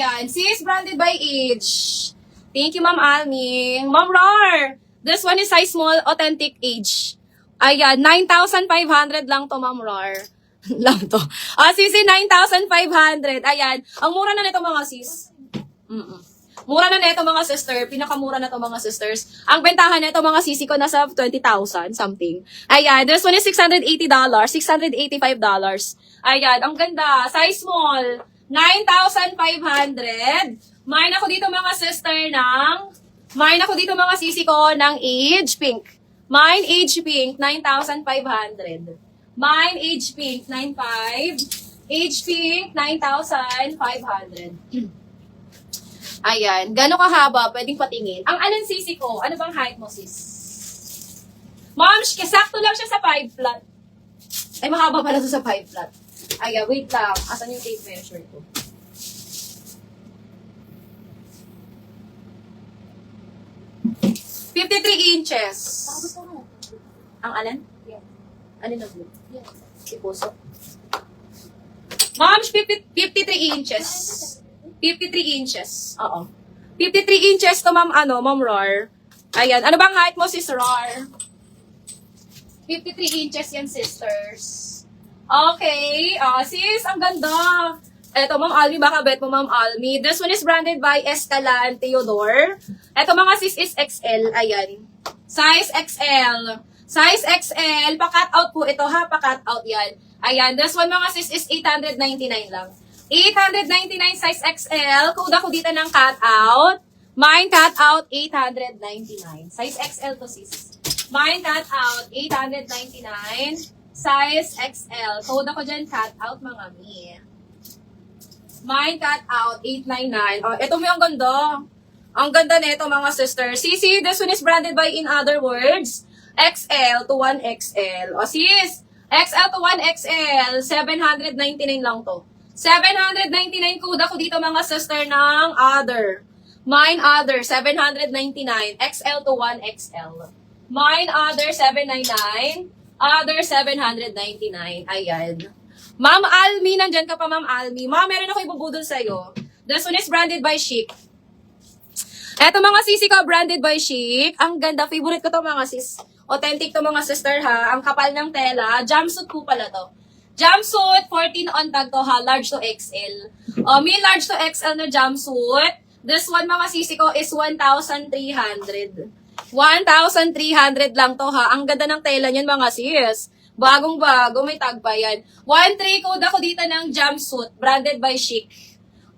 Ayan. Sis, branded by age. Thank you, Ma'am Almi. Ma'am Rar. This one is size small, authentic age. Ayan. 9,500 lang to, Ma'am Rar. lang to. Sisi, 9,500. Ayan. Ang mura na nito, mga sis. Mura na nito, mga sister. Pinakamura na to, mga sisters. Ang bentahan nito, mga sisi ko, nasa 20,000 something. Ayan. This one is $680. $685. Ayan. Ang ganda. Size small. 9,500. Mine ako dito, mga sister, mine ako dito, mga sisi ko, ng age pink. Mine age pink, 9,500. Mine age pink, 9,500. Age pink, 9,500. Ayan. Gano'ng kahaba? Pwedeng patingin. Ang anong sisi ko? Ano bang height mo, sis? Ma'am, sakto lang siya sa 5 flat. Ay, mahaba pala to sa 5 flat. Ayan, wait lang. Asan yung tape measure ko? $53 inches. Ang alin? Yeah. Alin na blue? Yeah. Si Puso. Ma'am, 53 inches. 53 inches. Oo. 53 inches to, Ma'am, Ma'am Rar. Ayan. Ano bang height mo, sis Rar? 53 inches yan, sisters. Okay. Sis, ang ganda. Eto, Ma'am Almi, baka bet mo, Ma'am Almi. This one is branded by Escalan Theodore. Eto, mga sis, is XL. Ayan. Size XL. Size XL. Pa-cut out po ito, ha? Pa-cut out yan. Ayan. This one, mga sis, is 899 lang. 899 size XL. Code ako dito ng cut out. Mine cut out, 899. Size XL to, sis. Mine cut out, 899. Size XL. Code ako dyan, cut out, mga mi. Mine cut out, 899. Ito mo yung ganda. Ang ganda nito, mga sister. Sisi, this one is branded by, in other words, XL to 1XL. Sis, XL to 1XL, 799 lang to. 799 code ako dito, mga sister, ng other. Mine other, 799. XL to 1XL. Mine other, 799. Other, 799. Ayan. Ma'am Almi, nandyan ka pa, Ma'am Almi. Ma'am, meron ako ibubudol sa'yo. This one is branded by Chic. Eto, mga sisi ko, branded by Chic. Ang ganda. Favorite ko to, mga sis. Authentic to, mga sister, ha. Ang kapal ng tela. Jumpsuit po pala to. Jumpsuit, 14 on tag to, ha. Large to XL. May large to XL na jumpsuit. This one, mga sisi ko, is 1,300. 1,300 lang to, ha. Ang ganda ng tela niyan, mga sis. Bagong-bago, may tag pa yan. 1,300 code ako dito ng jumpsuit, branded by Chic.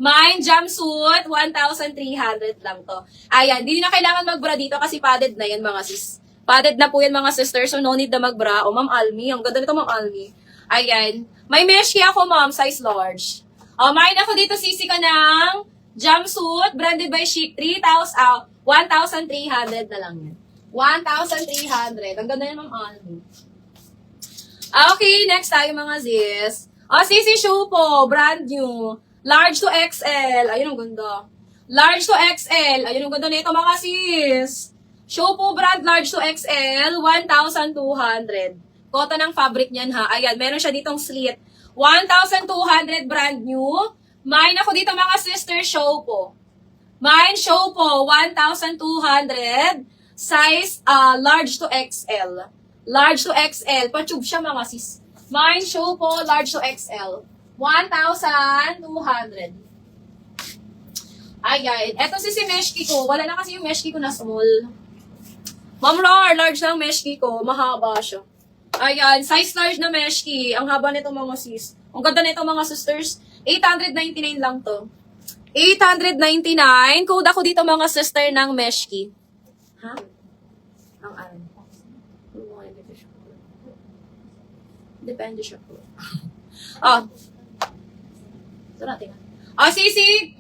Mine, jumpsuit, 1,300 lang to. Ayan, hindi na kailangan magbra dito kasi padded na yan, mga sis. Padded na po yan, mga sisters, so no need na magbra. Ma'am Almi, ang ganda nito, Ma'am Almi. Ayan. May mesh ako, ma'am, size large. Mine ako dito, sisi ka ng jumpsuit, branded by Chic, 1,300 na lang yan. 1,300. Ang ganda yan, Ma'am Almi. Okay, next tayo, mga sis. Sisi shoe po, brand new. Large to XL. Ayun, ang ganda. Large to XL. Ayun, ang ganda nito, mga sis. Shoe po, brand large to XL, 1,200. Kota ng fabric niyan, ha. Ayan, meron siya ditong slit. 1,200 brand new. Mine ako dito, mga sister, show po. Mine show po, 1,200. Size large to XL. Large to XL. Pa-tube siya, mga sis. Mine show po, large to XL. 1,200. Ayan. Eto si meshki ko. Wala na kasi yung meshki ko na small. Ma'am Rar, large lang meshki ko. Mahaba siya. Ayan, size large na meshki. Ang haba nito, mga sis. Ang ganda nito, mga sisters. 899 lang to. 899. Code ako dito, mga sister, ng meshki. Ha? Ang ano? Depende siya po. Surat nga. Sisi!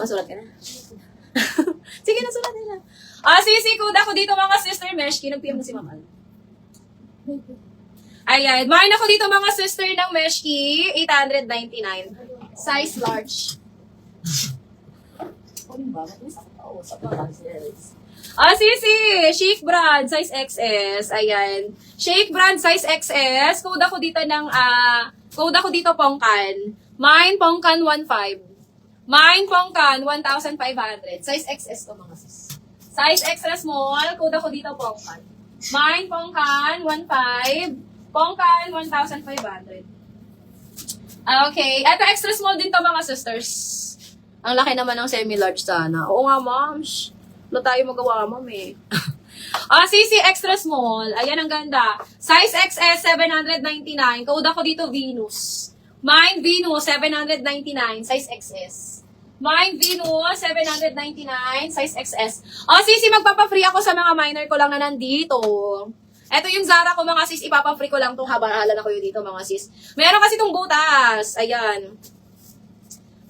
Masulat ka na. Sige na, sulat na. Sisi, code ako dito, mga sister, meshki. Nag-PM na si Ma'am Al. Ayan. Mine ako dito, mga sister, ng meshki. 899. Size large. Sisi! Chic brand, size XS. Ayan. Chic brand, size XS. Code ako dito ng, code ako dito, Pongkan. Mine, Pongkan 15. Mine Pongkan, 1,500. Size XS to mga sis. Size extra small, code ako dito Pongkan. Mine Pongkan, 1,500. Pongkan, 1,500. Okay, eto extra small din to mga sisters. Ang laki naman ng semi-large sana. Oo nga, ma'am. Wala tayo magawa, ma'am eh. CC extra small. Ayan, ang ganda. Size XS, 799. Code ako dito, Venus. Mine Venus, 799. Size XS. Mine Venus, 799. Size XS. CC, magpapa-free ako sa mga minor ko lang na nandito. Ito yung Zara ko, mga sis. Ipapa-free ko lang itong habahalan ako yun dito, mga sis. Meron kasi itong butas. Ayan.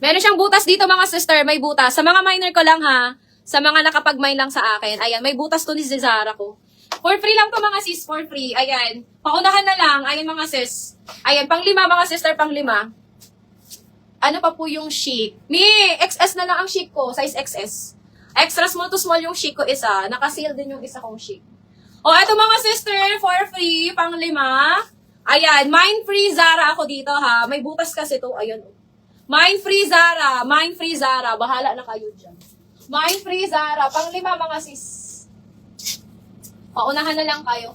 Meron siyang butas dito, mga sister. May butas. Sa mga minor ko lang, ha. Sa mga nakapag-mine lang sa akin. Ayan, may butas to ni Zara ko. For free lang to, mga sis. For free. Ayan. Paunahan na lang. Ayan, mga sis. Ayan, pang 5, mga sister, pang 5. Ano pa po yung chic? XS na lang ang chic ko. Size XS. Extra small to small yung chic ko isa. Naka-seal din yung isa kong chic. Eto mga sister, for free, pang 5. Ayan, mine free Zara ako dito, ha. May butas kasi to. Ayan, Mine free Zara. Mine free Zara. Bahala na kayo dyan. Mine free Zara. Pang 5, mga sis. Paunahan na lang kayo.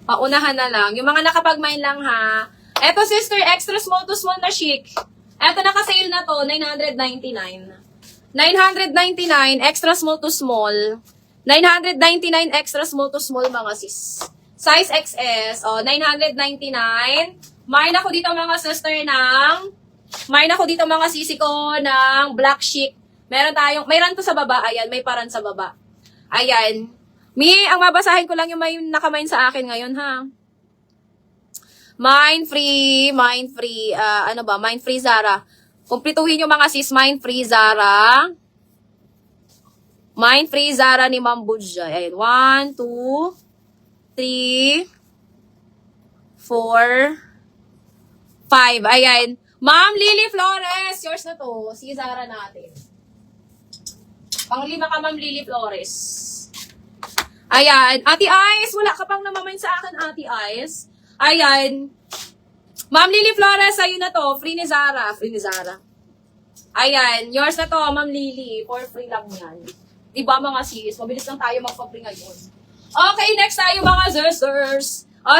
Paunahan na lang. Yung mga nakapag-mine lang, ha. Eto, sister, extra small to small na chic. Eto, naka-sale na to, 999. 999, extra small to small. 999, extra small to small, mga sis. Size XS, 999. Mine ako dito, mga sister, mine ako dito, mga sisi ko, ng black chic. Mayroon to sa baba, ayan, may paran sa baba. Ayan. Ang mabasahin ko lang yung may nakamine sa akin ngayon, ha. Mine free, mine free Zara. Kumplituhin yung mga sis, mine free Zara. Mine free Zara ni Ma'am Budja. Ayan, 1, 2, 3, 4, 5. Ayan. Ma'am Lily Flores, yours na to. Si Zara natin. Pang 5 ka, Ma'am Lily Flores. Ayan. Ate Ice, wala ka pang namamain sa akin, Ate Ice. Ayan. Ma'am Lily Flores, ayun na to. Free ni Zara. Free ni Zara. Ayan. Yours na to, Ma'am Lily. For free lang yan. Diba, mga sis? Mabilis lang tayo magpa-free ngayon. Okay, next tayo, mga zers.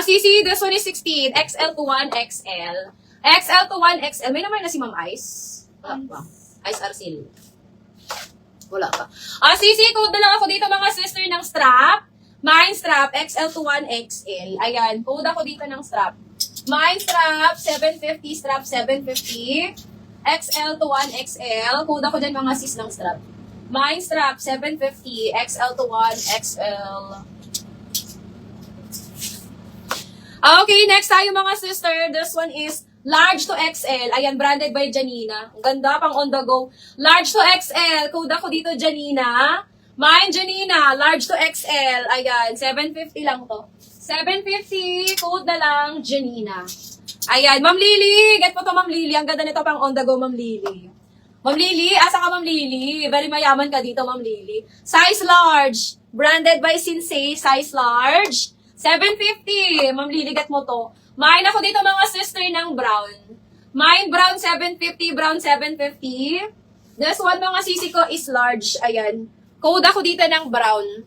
CC, this one is 16. XL to 1XL. XL to 1XL. May naman na si Ma'am Ice. Wala pa. Ice Arcil. Wala pa. CC, code na lang ako dito, mga sister, ng strap. Mine strap, XL to 1XL. Ayan, code ako dito ng strap. Mine strap, 750, strap 750. XL to 1XL. Code ako dyan, mga sis, ng strap. Mine strap, 750, XL to 1XL. Okay, next tayo, mga sister. This one is large to XL. Ayan, branded by Janina. Ang ganda, pang on the go. Large to XL. Code ako dito, Janina. Mine, Janina. Large to XL. Ayan, 750 lang to. 750. Code na lang, Janina. Ayan, Ma'am Lily. Get mo to, Ma'am Lily. Ang ganda nito, pang on the go, Ma'am Lily. Ma'am Lily, asa ka, Ma'am Lily? Very mayaman ka dito, Ma'am Lily. Size large. Branded by Sensei. Size large. 750. Ma'am Lily, get mo to. Mine ako dito, mga sister, ng brown. Mine brown 750, brown 750. This one, mga sisi ko, is large. Ayan. Code ako dito ng brown.